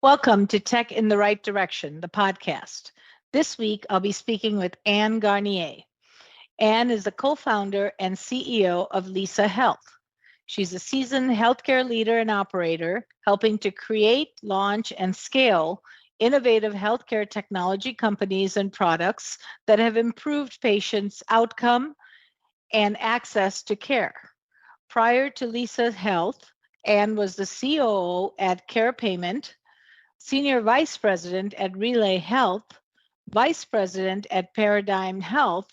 Welcome to Tech in the Right Direction, the podcast. This week, I'll be speaking with Ann Garnier. Ann is the co-founder and CEO of RelayHealth. She's a seasoned healthcare leader and operator, helping to create, launch, and scale innovative healthcare technology companies and products that have improved patients' outcome and access to care. Prior to RelayHealth, Ann was the COO at CarePayment, Senior Vice President at RelayHealth, Vice President at Paradigm Health,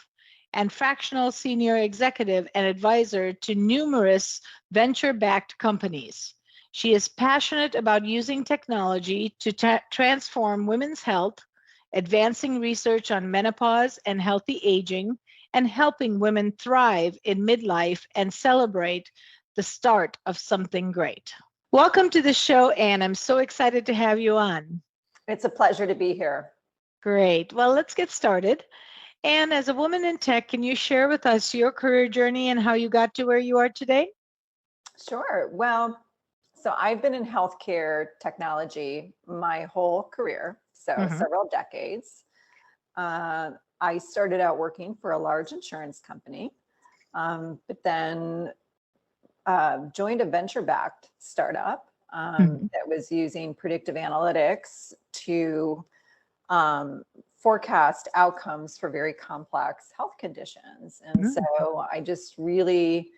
and fractional senior executive and advisor to numerous venture-backed companies. She is passionate about using technology to transform women's health, advancing research on menopause and healthy aging, and helping women thrive in midlife and celebrate the start of something great. Welcome to the show, Ann. I'm so excited to have you on. It's a pleasure to be here. Great. Well, let's get started. Ann, as a woman in tech, can you share with us your career journey and how you got to where you are today? Sure. Well, so I've been in healthcare technology my whole career, several decades. I started out working for a large insurance company, but then joined a venture-backed startup that was using predictive analytics to forecast outcomes for very complex health conditions. And so I just really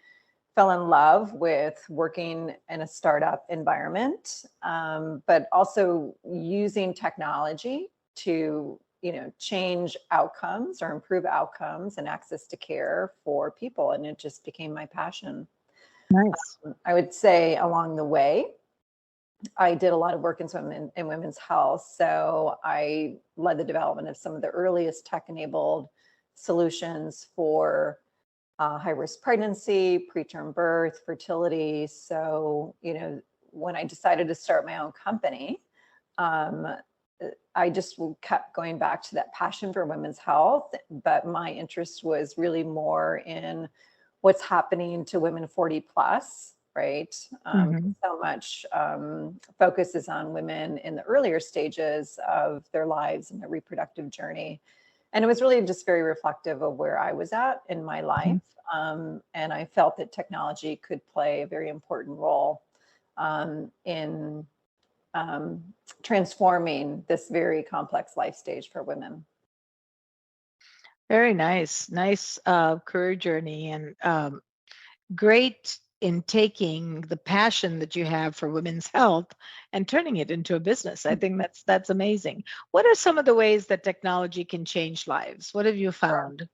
fell in love with working in a startup environment, but also using technology to change outcomes or improve outcomes and access to care for people. And it just became my passion. Nice. I would say along the way, I did a lot of work in women's health. So I led the development of some of the earliest tech-enabled solutions for high-risk pregnancy, preterm birth, fertility. So, when I decided to start my own company, I just kept going back to that passion for women's health, but my interest was really more in what's happening to women 40 plus, right? So much focus is on women in the earlier stages of their lives and their reproductive journey. And it was really just very reflective of where I was at in my life. And I felt that technology could play a very important role in transforming this very complex life stage for women. Very nice. Nice career journey, and great in taking the passion that you have for women's health and turning it into a business. I think that's amazing. What are some of the ways that technology can change lives? What have you found?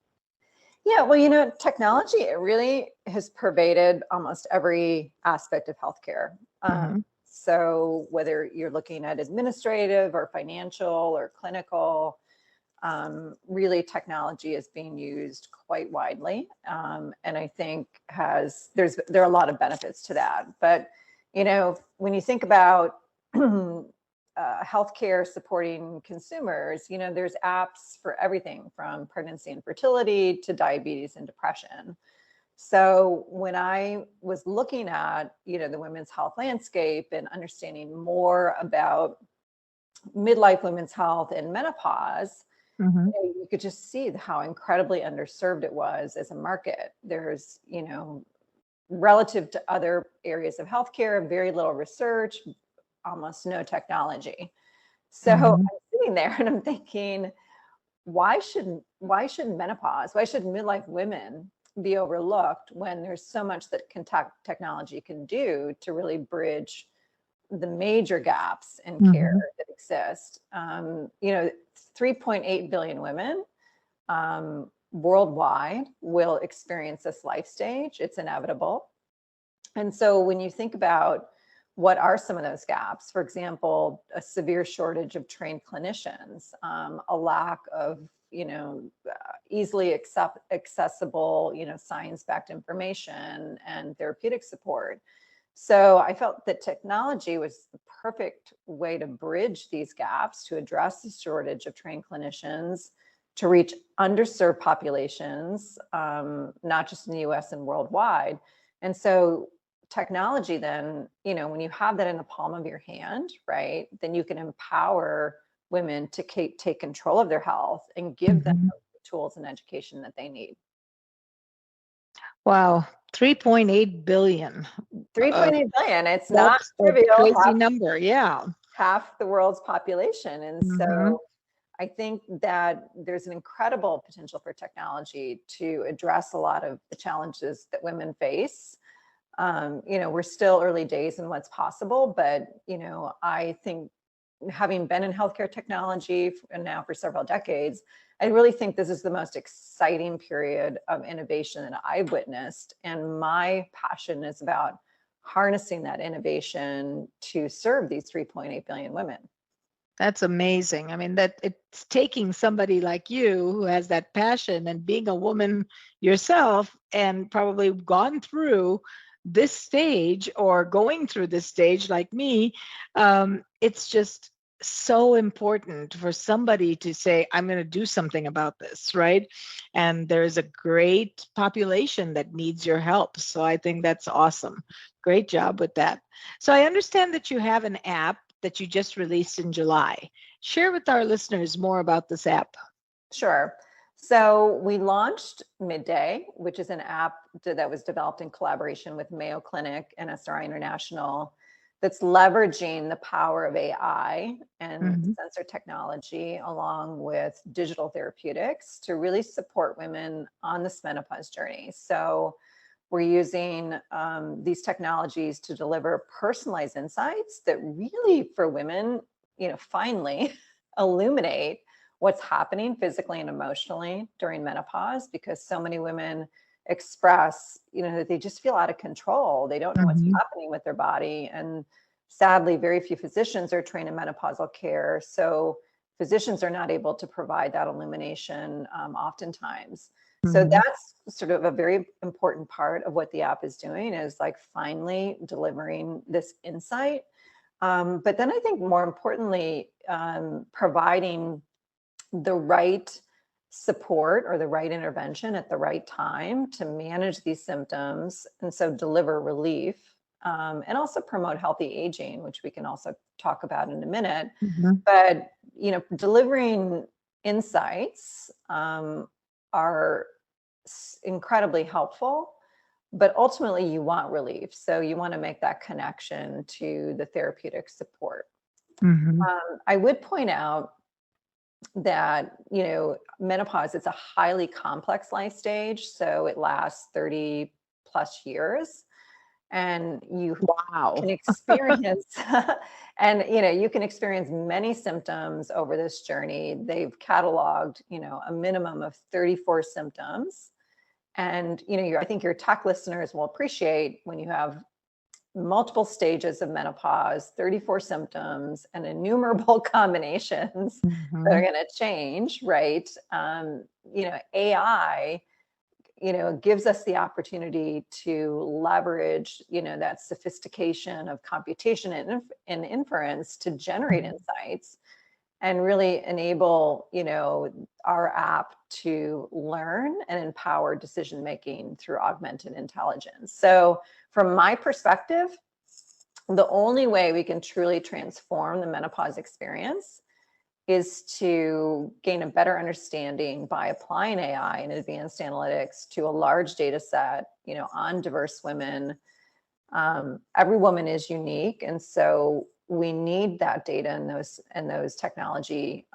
Yeah, well, technology, it really has pervaded almost every aspect of healthcare. So whether you're looking at administrative or financial or clinical, really technology is being used quite widely. And I think there are a lot of benefits to that. But, when you think about healthcare supporting consumers, there's apps for everything from pregnancy and fertility to diabetes and depression. So when I was looking at, the women's health landscape and understanding more about midlife women's health and menopause, you could just see how incredibly underserved it was as a market. There's, relative to other areas of healthcare, very little research, almost no technology. So I'm sitting there and I'm thinking, why should menopause, why should midlife women be overlooked when there's so much that technology can do to really bridge the major gaps in care that exist? 3.8 billion women worldwide will experience this life stage. It's inevitable. And so when you think about what are some of those gaps, for example, a severe shortage of trained clinicians, a lack of easily accessible, science-backed information and therapeutic support. So I felt that technology was the perfect way to bridge these gaps, to address the shortage of trained clinicians, to reach underserved populations, not just in the US and worldwide. And so technology then, when you have that in the palm of your hand, right, then you can empower women to take control of their health and give them Mhm. the tools and education that they need. Wow, 3.8 billion. 3.8 billion. It's not That's a trivial. crazy number. Yeah. Half the world's population. And Mhm. so I think that there's an incredible potential for technology to address a lot of the challenges that women face. We're still early days in what's possible, but I think, having been in healthcare technology and now for several decades, I really think this is the most exciting period of innovation that I've witnessed. And my passion is about harnessing that innovation to serve these 3.8 billion women. That's amazing. I mean, that it's taking somebody like you who has that passion and being a woman yourself and probably gone through this stage or going through this stage like me. It's just so important for somebody to say, I'm going to do something about this, right? And there's a great population that needs your help. So I think that's awesome. Great job with that. So I understand that you have an app that you just released in July. Share with our listeners more about this app. Sure. So we launched Midday, which is an app that was developed in collaboration with Mayo Clinic and SRI International, that's leveraging the power of AI and sensor technology along with digital therapeutics to really support women on this menopause journey. So we're using these technologies to deliver personalized insights that really, for women, finally illuminate what's happening physically and emotionally during menopause, because so many women express, that they just feel out of control. They don't know what's happening with their body. And sadly, very few physicians are trained in menopausal care. So physicians are not able to provide that illumination oftentimes. So that's sort of a very important part of what the app is doing, is like finally delivering this insight. But then I think more importantly, providing the right support or the right intervention at the right time to manage these symptoms, and so deliver relief, and also promote healthy aging, which we can also talk about in a minute. But delivering insights are incredibly helpful, but ultimately you want relief, so you want to make that connection to the therapeutic support. I would point out that menopause, it's a highly complex life stage, so it lasts 30 plus years, and you can experience and you can experience many symptoms over this journey. They've cataloged a minimum of 34 symptoms, and I think your tech listeners will appreciate, when you have multiple stages of menopause, 34 symptoms, and innumerable combinations that are going to change, right? AI, gives us the opportunity to leverage, that sophistication of computation and inference to generate insights and really enable, our app to learn and empower decision-making through augmented intelligence. So from my perspective, the only way we can truly transform the menopause experience is to gain a better understanding by applying AI and advanced analytics to a large data set, on diverse women. Every woman is unique, and so we need that data and those technology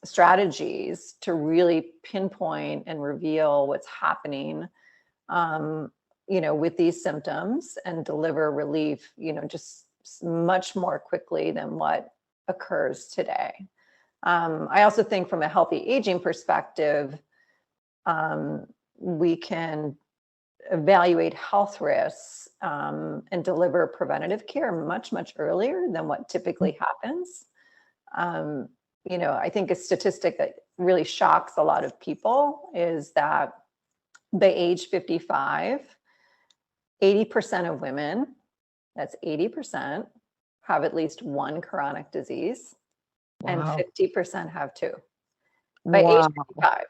strategies to really pinpoint and reveal what's happening, with these symptoms, and deliver relief, just much more quickly than what occurs today. I also think from a healthy aging perspective, we can evaluate health risks and deliver preventative care much, much earlier than what typically happens. I think a statistic that really shocks a lot of people is that by age 55, 80% of women, that's 80%, have at least one chronic disease, and 50% have two by age 55,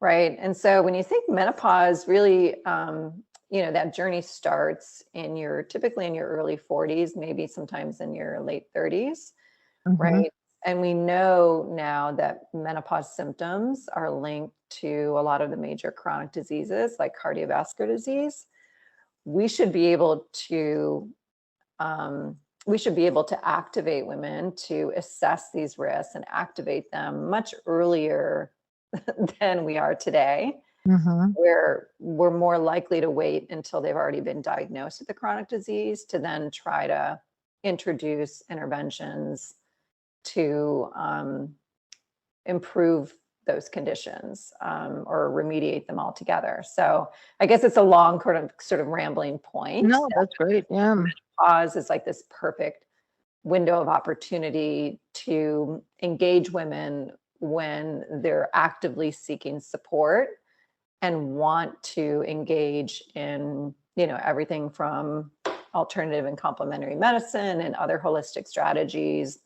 right? And so when you think menopause, really, that journey starts typically in your early 40s, maybe sometimes in your late 30s, right? And we know now that menopause symptoms are linked to a lot of the major chronic diseases like cardiovascular disease. We should be able to activate women to assess these risks and activate them much earlier than we are today, where we're more likely to wait until they've already been diagnosed with the chronic disease to then try to introduce interventions to improve those conditions or remediate them altogether. So I guess it's a long sort of rambling point. No, that's great. Yeah. Menopause is like this perfect window of opportunity to engage women when they're actively seeking support and want to engage in, everything from alternative and complementary medicine and other holistic strategies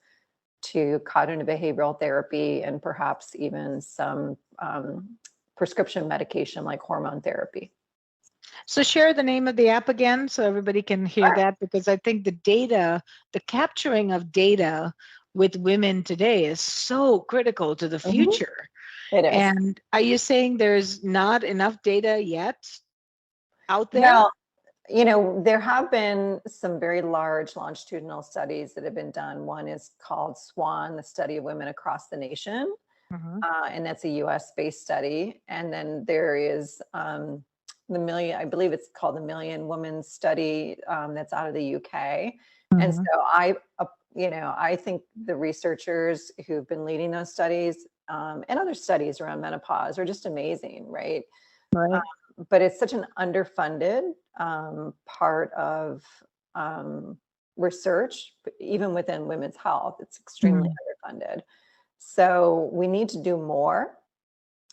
to cognitive behavioral therapy and perhaps even some prescription medication like hormone therapy. So share the name of the app again so everybody can hear that, because I think the capturing of data with women today is so critical to the future. It is. And are you saying there's not enough data yet out there? Well, there have been some very large longitudinal studies that have been done. One is called SWAN, the study of women across the nation. And that's a US-based study. And then there is I believe it's called the Million Women Study that's out of the UK. And so I think the researchers who've been leading those studies and other studies around menopause are just amazing, right? Right. But it's such an underfunded part of research, even within women's health. It's extremely underfunded. So we need to do more.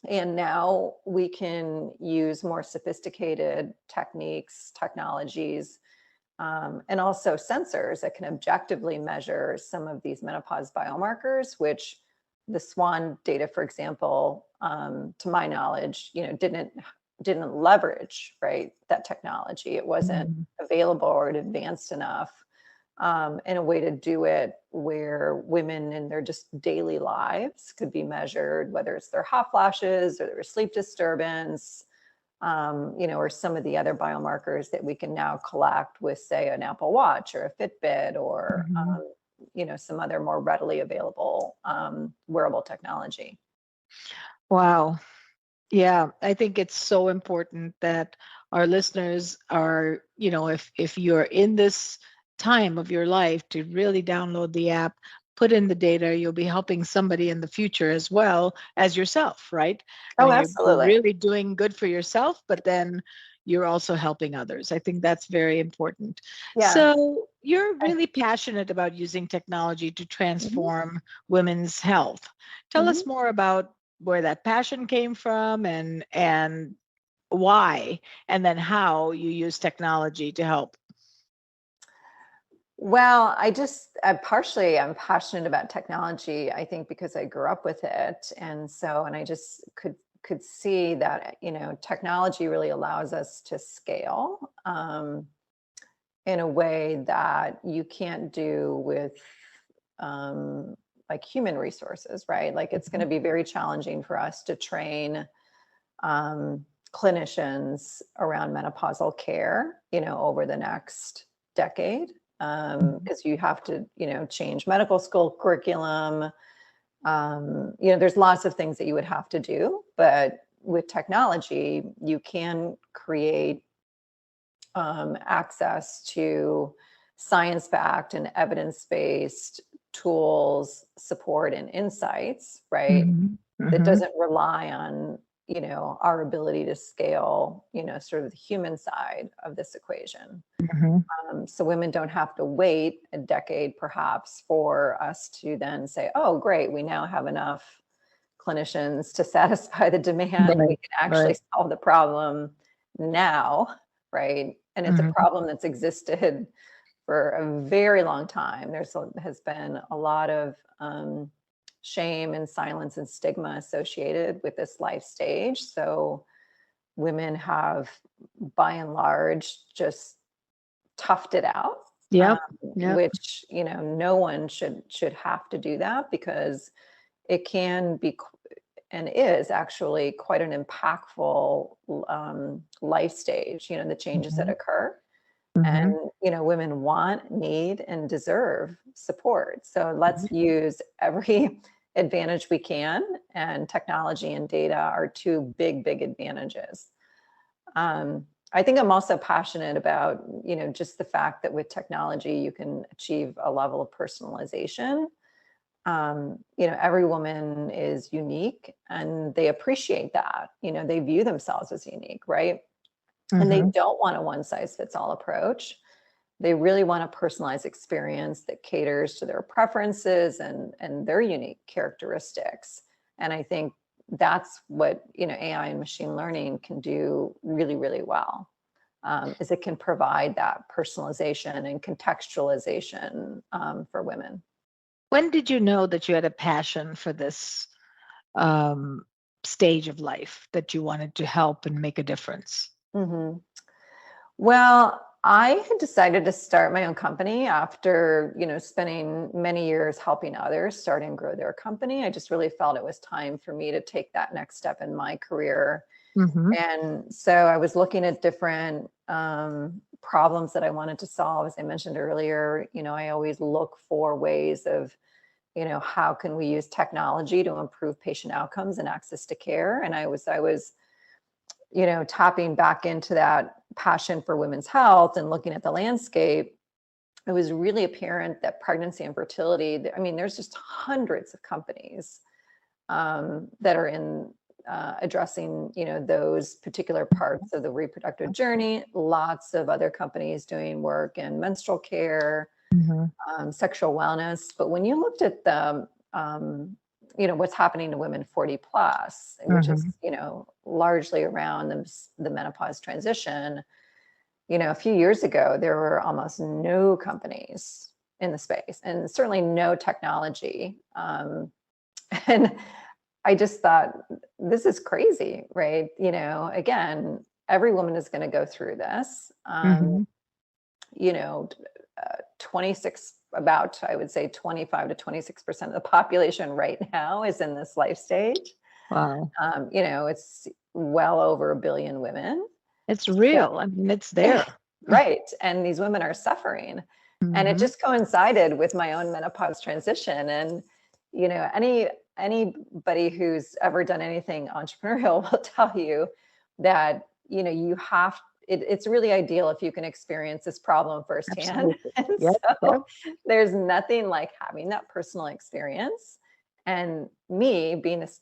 And now we can use more sophisticated techniques, technologies, and also sensors that can objectively measure some of these menopause biomarkers, which the SWAN data, for example, to my knowledge, didn't leverage, right, that technology. It wasn't available or advanced enough in a way to do it where women in their just daily lives could be measured, whether it's their hot flashes or their sleep disturbance, or some of the other biomarkers that we can now collect with, say, an Apple Watch or a Fitbit or, some other more readily available wearable technology. Wow. Yeah, I think it's so important that our listeners are, if you're in this time of your life, to really download the app, put in the data, you'll be helping somebody in the future as well as yourself, right? Oh, You're absolutely. really doing good for yourself, but then you're also helping others. I think that's very important. Yeah. So you're really passionate about using technology to transform women's health. Tell us more about where that passion came from and why, and then how you use technology to help. Well, I'm passionate about technology, I think, because I grew up with it. And I just could see that, technology really allows us to scale in a way that you can't do with like human resources, right? Like it's going to be very challenging for us to train clinicians around menopausal care, over the next decade. Because you have to, change medical school curriculum. There's lots of things that you would have to do, but with technology, you can create access to science-backed and evidence-based tools, support, and insights, right? That doesn't rely on, our ability to scale, sort of the human side of this equation. So women don't have to wait a decade, perhaps, for us to then say, oh, great, we now have enough clinicians to satisfy the demand. We can actually solve the problem now, right? And it's a problem that's existed for a very long time. Has been a lot of shame and silence and stigma associated with this life stage. So, women have, by and large, just toughed it out. Yep. Which, no one should have to do that, because it can be and is actually quite an impactful life stage, the changes that occur. And, women want, need, and deserve support. So let's use every advantage we can. And technology and data are two big, big advantages. I think I'm also passionate about, just the fact that with technology, you can achieve a level of personalization. Every woman is unique, and they appreciate that. They view themselves as unique, right? And they don't want a one size fits all approach. They really want a personalized experience that caters to their preferences and their unique characteristics. And I think that's what, AI and machine learning can do really, really well, is it can provide that personalization and contextualization for women. When did you know that you had a passion for this stage of life, that you wanted to help and make a difference? Well, I had decided to start my own company after, spending many years helping others start and grow their company. I just really felt it was time for me to take that next step in my career. And so I was looking at different problems that I wanted to solve. As I mentioned earlier, I always look for ways of, how can we use technology to improve patient outcomes and access to care? And I was tapping back into that passion for women's health and looking at the landscape. It was really apparent that pregnancy and fertility, there's just hundreds of companies that are in addressing, those particular parts of the reproductive journey. Lots of other companies doing work in menstrual care, sexual wellness. But when you looked at the, what's happening to women 40 plus, which is, largely around the menopause transition, a few years ago, there were almost no companies in the space, and certainly no technology. And I just thought, this is crazy, right? Again, every woman is going to go through this. 26, about, I would say 25 to 26% of the population right now is in this life stage. Wow. It's well over 1 billion women. It's real. So, it's there. Right. And these women are suffering. And it just coincided with my own menopause transition. And, anybody who's ever done anything entrepreneurial will tell you that, it's really ideal if you can experience this problem firsthand. And so there's nothing like having that personal experience. And me being this,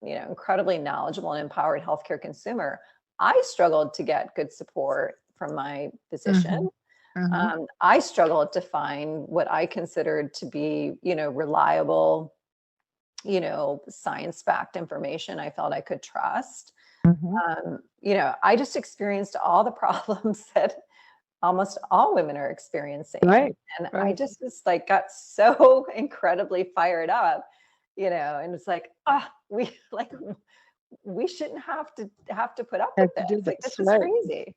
incredibly knowledgeable and empowered healthcare consumer, I struggled to get good support from my physician. I struggled to find what I considered to be, reliable, science-backed information I felt I could trust. I just experienced all the problems that almost all women are experiencing. And I just was got so incredibly fired up, and it's we shouldn't have to put up with this. This is crazy.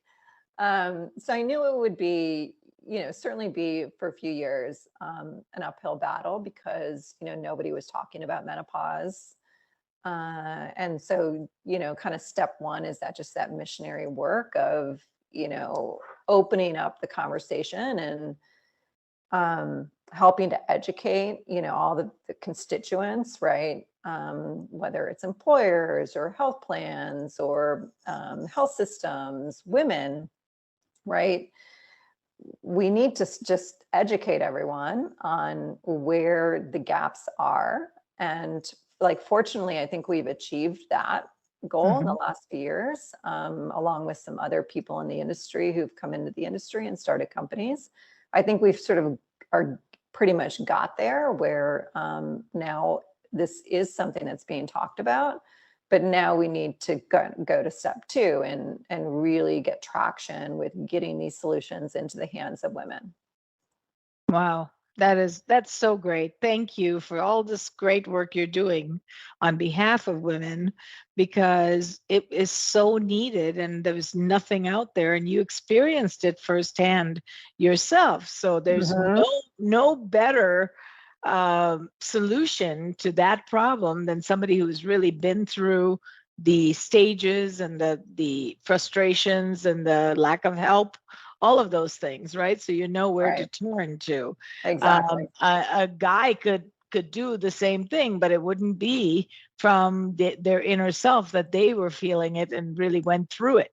So I knew it would be, certainly be for a few years, an uphill battle, because, nobody was talking about menopause. And so, kind of step one is that missionary work of, opening up the conversation and helping to educate, all the constituents, right? Whether it's employers or health plans or health systems, women, right? We need to just educate everyone on where the gaps are. And fortunately, I think we've achieved that goal in the last few years, along with some other people in the industry who've come into the industry and started companies. I think we've sort of pretty much got there, where now this is something that's being talked about. But now we need to go to step two and really get traction with getting these solutions into the hands of women. Wow. That's so great. Thank you for all this great work you're doing on behalf of women, because it is so needed and there's nothing out there, and you experienced it firsthand yourself. So there's Mhm. no better solution to that problem than somebody who's really been through the stages and the frustrations and the lack of help, all of those things, right? So you know where to Right. turn to. Exactly. A guy could do the same thing, but it wouldn't be from their inner self that they were feeling it and really went through it.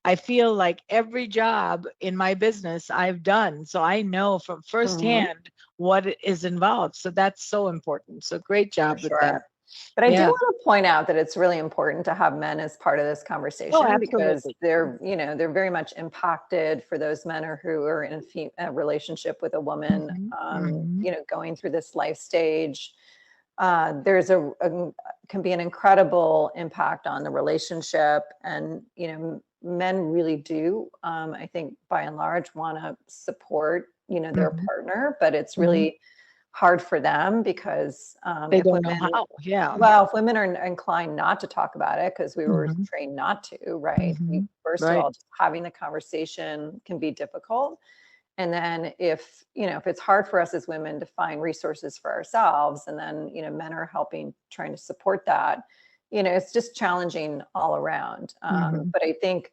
I feel like every job in my business I've done, so I know from Mhm. firsthand what is involved. So that's so important. So great For job with that. sure. But I do Yeah. want to point out that it's really important to have men as part of this Oh, conversation because absolutely. they're very much impacted for those men or who are in a relationship with a woman, Mhm, mhm. going through this life stage. There's can be an incredible impact on the relationship, and men really do. I think by and large want to support their Mhm, partner, but it's mhm. really hard for them because They don't know how. Yeah. if women are inclined not to talk about it, because we were Mhm, trained not to, right? mhm. First of Right. all, just having the conversation can be difficult. And then if it's hard for us as women to find resources for ourselves, and then, men are helping, trying to support that, it's just challenging all around. Mhm. But I think,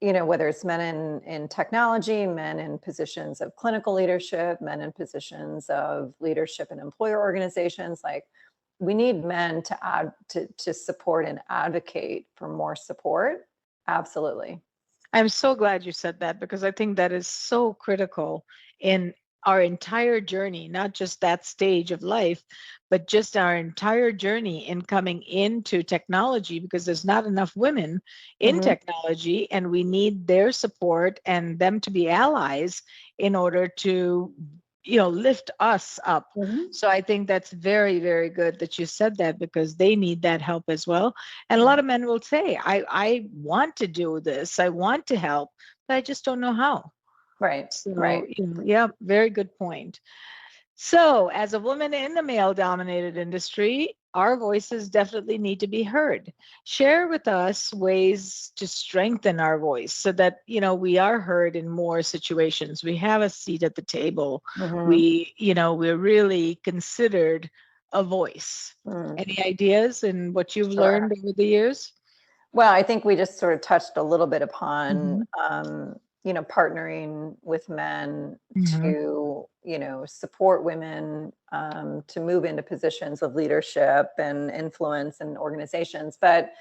whether it's men in technology, men in positions of clinical leadership, men in positions of leadership in employer organizations, like we need men to to support and advocate for more support. Absolutely. I'm so glad you said that, because I think that is so critical in our entire journey, not just that stage of life, but just our entire journey in coming into technology, because there's not enough women in Hmm. technology, and we need their support and them to be allies in order to lift us up. Hmm. So I think that's very, very good that you said that, because they need that help as well. And a lot of men will say, I want to do this, I want to help, but I just don't know how. Right, So, right. yeah, very good point. So, as a woman in the male dominated industry, our voices definitely need to be heard. Share with us ways to strengthen our voice so that, we are heard in more situations. We have a seat at the table. Hmm. We're really considered a voice. Mm, Any ideas in what you've sure. learned over the years? Well, I think we just sort of touched a little bit upon, Mhm, partnering with men mhm. to, support women to move into positions of leadership and influence in organizations. But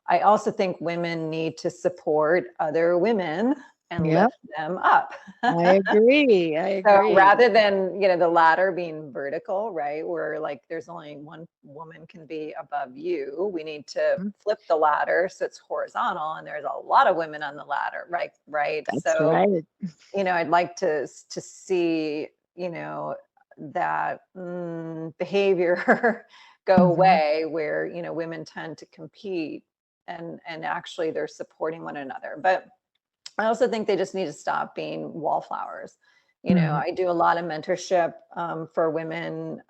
I also think women need to support other women and Yep, lift them up. I agree. I So agree. rather than, the ladder being vertical, right, where like there's only one woman can be above you, we need to Mhm. flip the ladder so it's horizontal and there's a lot of women on the ladder, right? Right. That's So, right. I'd like to see, that behavior go Mhm. away where, women tend to compete and actually they're supporting one another. But I also think they just need to stop being wallflowers. Mhm. I do a lot of mentorship for women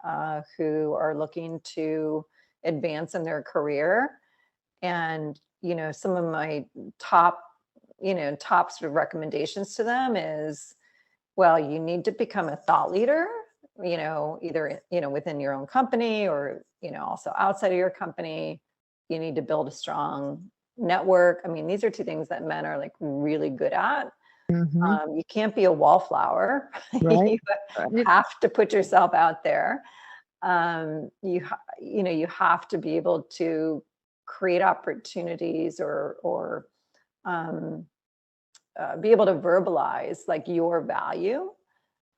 who are looking to advance in their career. And, some of my top, top sort of recommendations to them is, well, you need to become a thought leader, either, within your own company or, also outside of your company. You need to build a strong network. I mean, these are two things that men are like really good at. Mhm. You can't be a wallflower. Right. You Right. have to put yourself out there. You have to be able to create opportunities or um, be able to verbalize like your value,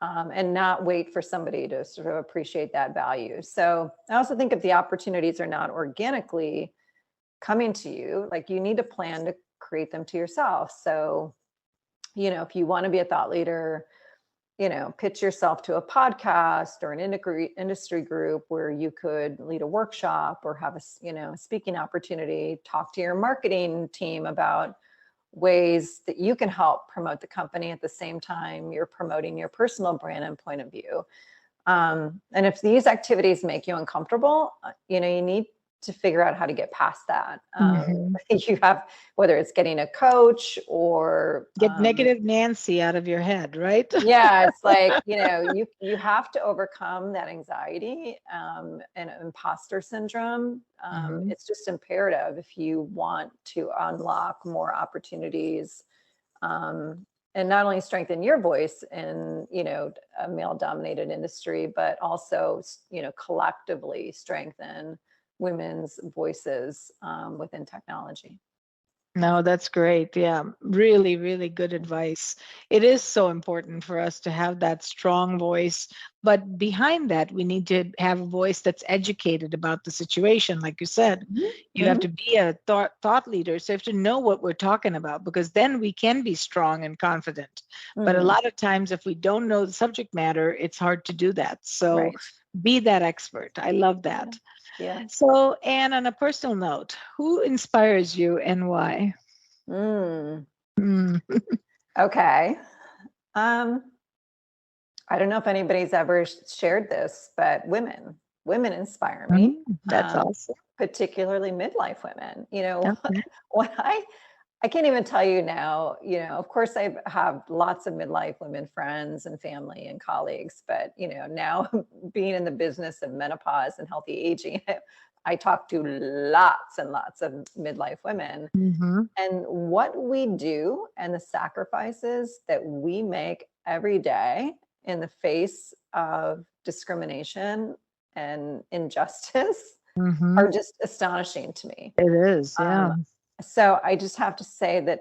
and not wait for somebody to sort of appreciate that value. So I also think if the opportunities are not organically coming to you, like you need to plan to create them to yourself. So, if you want to be a thought leader, pitch yourself to a podcast or an industry group where you could lead a workshop or have a speaking opportunity, talk to your marketing team about ways that you can help promote the company at the same time you're promoting your personal brand and point of view. And if these activities make you uncomfortable, you need to figure out how to get past that. You have, whether it's getting a coach or get negative Nancy out of your head, right? yeah, it's like, you have to overcome that anxiety and imposter syndrome. It's just imperative if you want to unlock more opportunities and not only strengthen your voice in, a male-dominated industry, but also, collectively strengthen women's voices within technology. No, that's great. Yeah, really, really good advice. It is so important for us to have that strong voice, but behind that, we need to have a voice that's educated about the situation. Like you said, you have to be a thought leader. So you have to know what we're talking about, because then we can be strong and confident. But a lot of times, if we don't know the subject matter, it's hard to do that. So be that expert. I love that. Yeah. So, Anne, on a personal note, who inspires you and why? Okay. I don't know if anybody's ever shared this, but women inspire me. That's awesome. Particularly midlife women. Okay. When I can't even tell you now, of course I have lots of midlife women friends and family and colleagues, but, now being in the business of menopause and healthy aging, I talk to lots and lots of midlife women. And what we do and the sacrifices that we make every day in the face of discrimination and injustice are just astonishing to me. It is, yeah. So I just have to say that,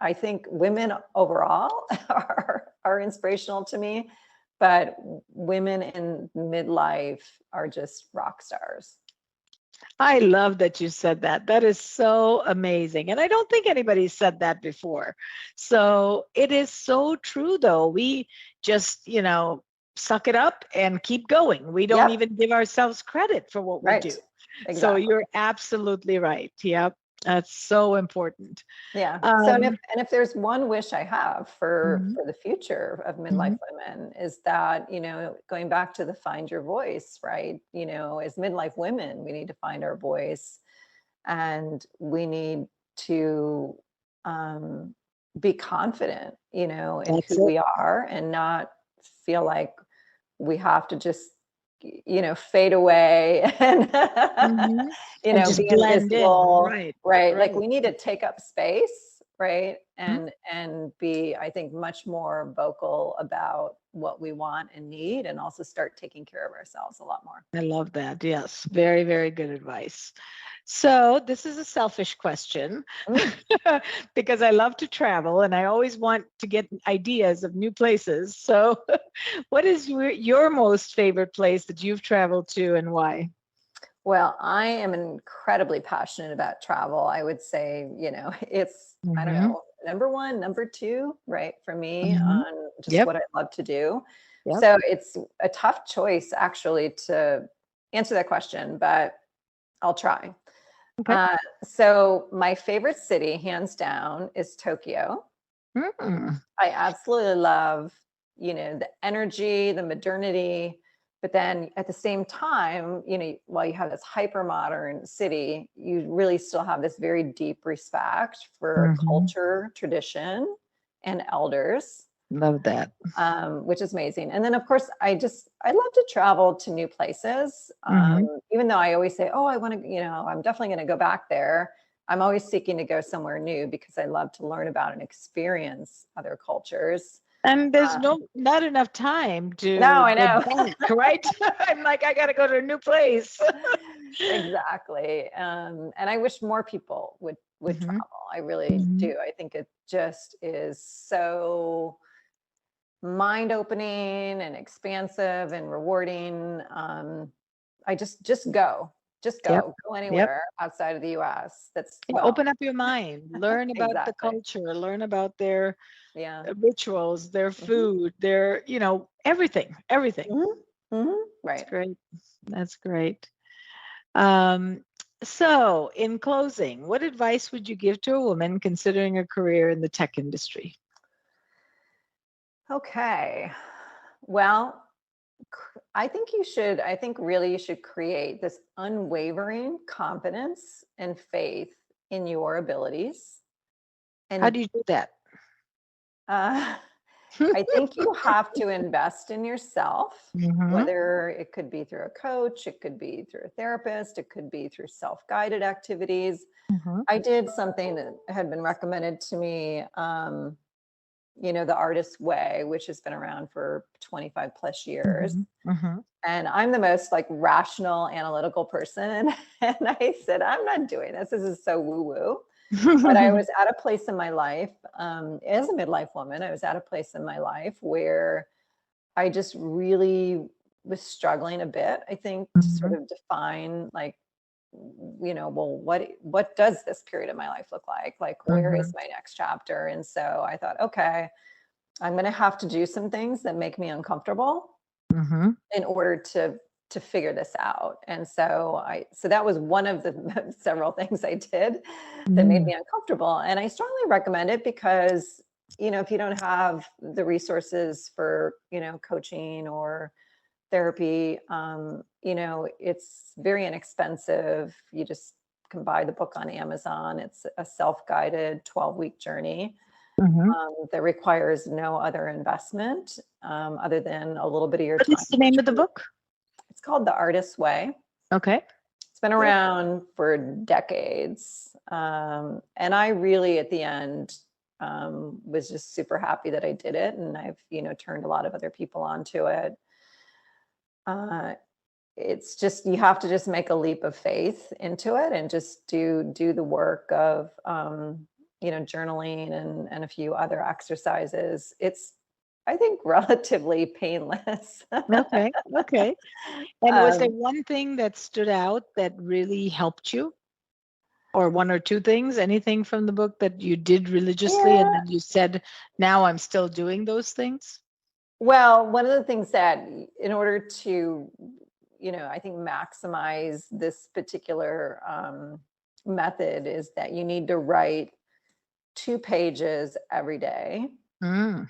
I think women overall are inspirational to me, but women in midlife are just rock stars. I love that you said that. That is so amazing. And I don't think anybody said that before. So it is so true, though. We just, suck it up and keep going. We don't even give ourselves credit for what we do. Exactly. So you're absolutely right. Yep. That's so important. Yeah. So and if there's one wish I have for the future of midlife women is that, going back to the find your voice, right? As midlife women, we need to find our voice and we need to be confident, in who we are and not feel like we have to just fade away and just be blend invisible, in. right? Like we need to take up space, right? And be, I think, much more vocal about what we want and need, and also start taking care of ourselves a lot more. I love that. Yes, very, very good advice. So this is a selfish question because I love to travel and I always want to get ideas of new places. So what is your most favorite place that you've traveled to and why? Well, I am incredibly passionate about travel. I would say, it's, I don't know, number one, number two, right? For me on just what I love to do. So it's a tough choice actually to answer that question, but I'll try. Okay. So my favorite city, hands down, is Tokyo. I absolutely love, the energy, the modernity, but then at the same time, while you have this hyper modern city, you really still have this very deep respect for culture, tradition, and elders. Love that. Which is amazing. And then of course, I love to travel to new places. Even though I always say, oh, I want to, I'm definitely going to go back there. I'm always seeking to go somewhere new because I love to learn about and experience other cultures. And there's not enough time to no, I know. go back, right? I'm like, I got to go to a new place. Exactly. And I wish more people would travel. I really do. I think it just is so mind-opening and expansive and rewarding. I just go anywhere outside of the US. That's open up your mind, learn about the culture, learn about their rituals, their food, their, everything. Right. That's great. That's great. So, in closing, what advice would you give to a woman considering a career in the tech industry? Okay. Well, I think really you should create this unwavering confidence and faith in your abilities. How And do you do that? uh, I think you have to invest in yourself, Mm-hmm. whether it could be through a coach, it could be through a therapist, it could be through self-guided activities. Mm-hmm. I did something that had been recommended to me, the artist's way, which has been around for 25 plus years. Mm-hmm. And I'm the most like rational, analytical person. And I said, I'm not doing this. This is so woo-woo. But I was at a place in my life, as a midlife woman, I was at a place in my life where I just really was struggling a bit, I think, to sort of define like, well, what does this period of my life look like? Like, where is my next chapter? And so I thought, okay, I'm going to have to do some things that make me uncomfortable Mm-hmm. in order to figure this out. And so that was one of the several things I did that made me uncomfortable. And I strongly recommend it because, if you don't have the resources for, coaching or therapy, it's very inexpensive. You just can buy the book on Amazon. It's a self-guided 12-week journey that requires no other investment other than a little bit of your What time. is the name of the book? It's called The Artist's Way. Okay. It's been around for decades. And I really, at the end, was just super happy that I did it. And I've, turned a lot of other people onto it. It's just, you have to just make a leap of faith into it and just do the work of, journaling and a few other exercises. It's, I think, relatively painless. Okay. Okay. And was there Um, one thing that stood out that really helped you? Or one or two things? Anything from the book that you did religiously and yeah. then you said, now I'm still doing those things? Well, one of the things that in order to, I think maximize this particular method is that you need to write 2 pages every day. Mm.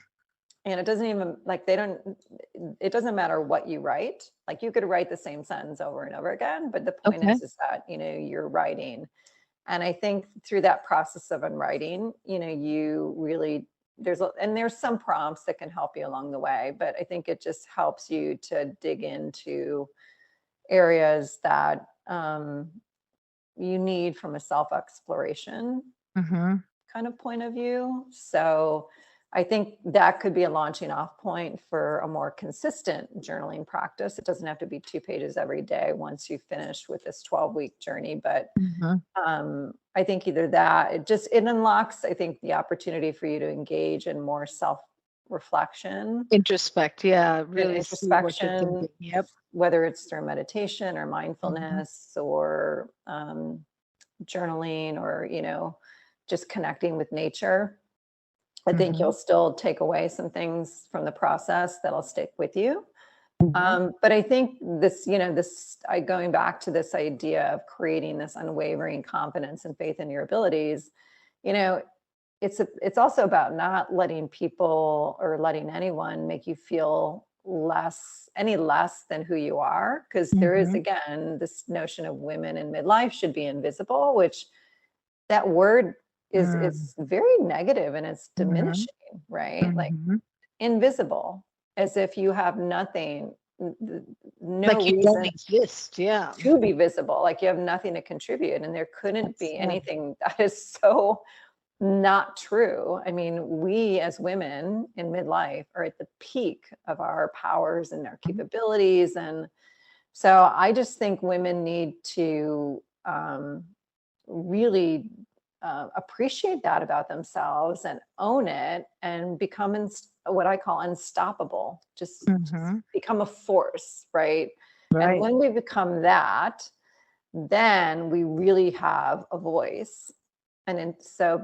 And it doesn't even like it doesn't matter what you write. Like, you could write the same sentence over and over again, but the point Okay. is that, you're writing. And I think through that process of unwriting, you really, there's some prompts that can help you along the way, but I think it just helps you to dig into areas that you need from a self-exploration Mm-hmm. kind of point of view. So I think that could be a launching off point for a more consistent journaling practice. It doesn't have to be 2 pages every day once you finish with this 12-week journey, but Mm-hmm. I think either that, it unlocks, I think, the opportunity for you to engage in more self-reflection Introspect. Yeah. and Really see what you're introspection, thinking. Yep. whether it's through meditation or Mm-hmm. mindfulness or journaling or, just connecting with nature. I think Mm-hmm. you'll still take away some things from the process that'll stick with you. Mm-hmm. But I think going back to this idea of creating this unwavering confidence and faith in your abilities, you know, it's also about not letting people or letting anyone make you feel any less than who you are. Because there is, Mm-hmm. again, this notion of women in midlife should be invisible, which that word is very negative and it's Mm-hmm. diminishing, right? Like, Mm-hmm. invisible, as if you have nothing, no Like you don't reason exist. Yeah. to be visible, like you have nothing to contribute. And there couldn't That's, be yeah. anything that is so not true. I mean, we as women in midlife are at the peak of our powers and our capabilities. And so I just think women need to really appreciate that about themselves and own it and become what I call unstoppable. Just Mm-hmm. become a force, right? And Right. when we become that, then we really have a voice. Until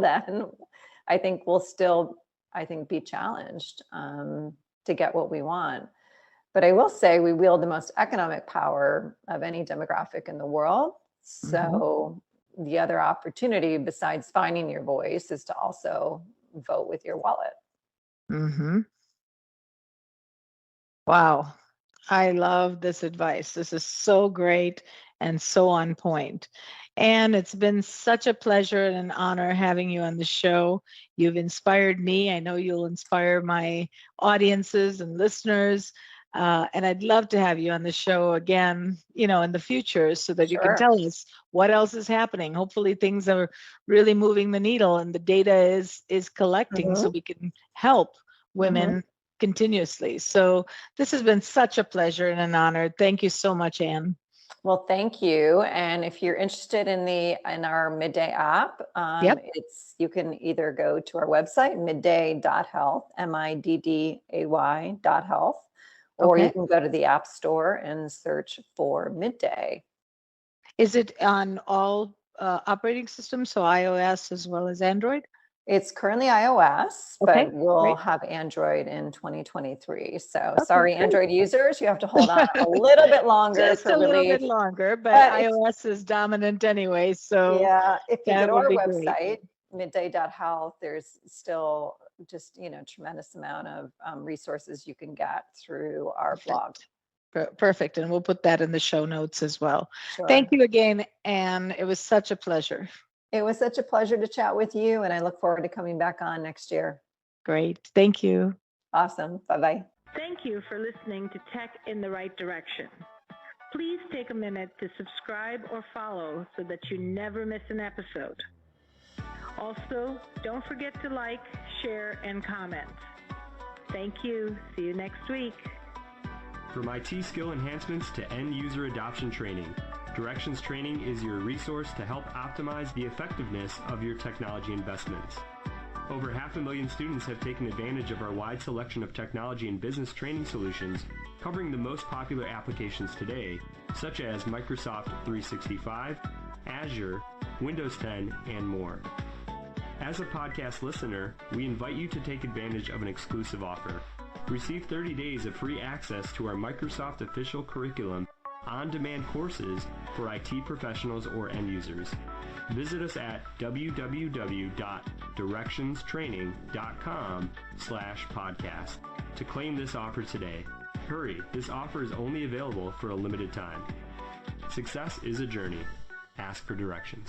then, I think we'll still, be challenged to get what we want. But I will say we wield the most economic power of any demographic in the world. So the other opportunity besides finding your voice is to also vote with your wallet. Mm-hmm. Wow. I love this advice. This is so great and so on point. And it's been such a pleasure and an honor having you on the show. You've inspired me. I know you'll inspire my audiences and listeners. And I'd love to have you on the show again, in the future so that you can tell us what else is happening. Hopefully things are really moving the needle and the data is collecting so we can help women continuously. So this has been such a pleasure and an honor. Thank you so much, Ann. Well, thank you. And if you're interested in our Midday app, you can either go to our website, midday.health, midday.health, or you can go to the App Store and search for Midday. Is it on all operating systems, so iOS as well as Android? It's currently iOS, but we'll have Android in 2023. So sorry, Android users, you have to hold on a little bit longer. Just a little bit longer, but iOS is dominant anyway. So yeah, if you go to our website, midday.health, there's still just, tremendous amount of resources you can get through our blog. Perfect. And we'll put that in the show notes as well. Thank you again, Ann. It was such a pleasure. It was such a pleasure to chat with you, and I look forward to coming back on next year. Great. Thank you. Awesome. Bye-bye. Thank you for listening to Tech in the Right Direction. Please take a minute to subscribe or follow so that you never miss an episode. Also, don't forget to like, share, and comment. Thank you. See you next week. From IT skill enhancements to end-user adoption training, Directions Training is your resource to help optimize the effectiveness of your technology investments. Over 500,000 students have taken advantage of our wide selection of technology and business training solutions covering the most popular applications today, such as Microsoft 365, Azure, Windows 10, and more. As a podcast listener, we invite you to take advantage of an exclusive offer. Receive 30 days of free access to our Microsoft official curriculum on-demand courses for IT professionals or end users. Visit us at www.directionstraining.com/podcast to claim this offer today. Hurry, this offer is only available for a limited time. Success is a journey. Ask for directions.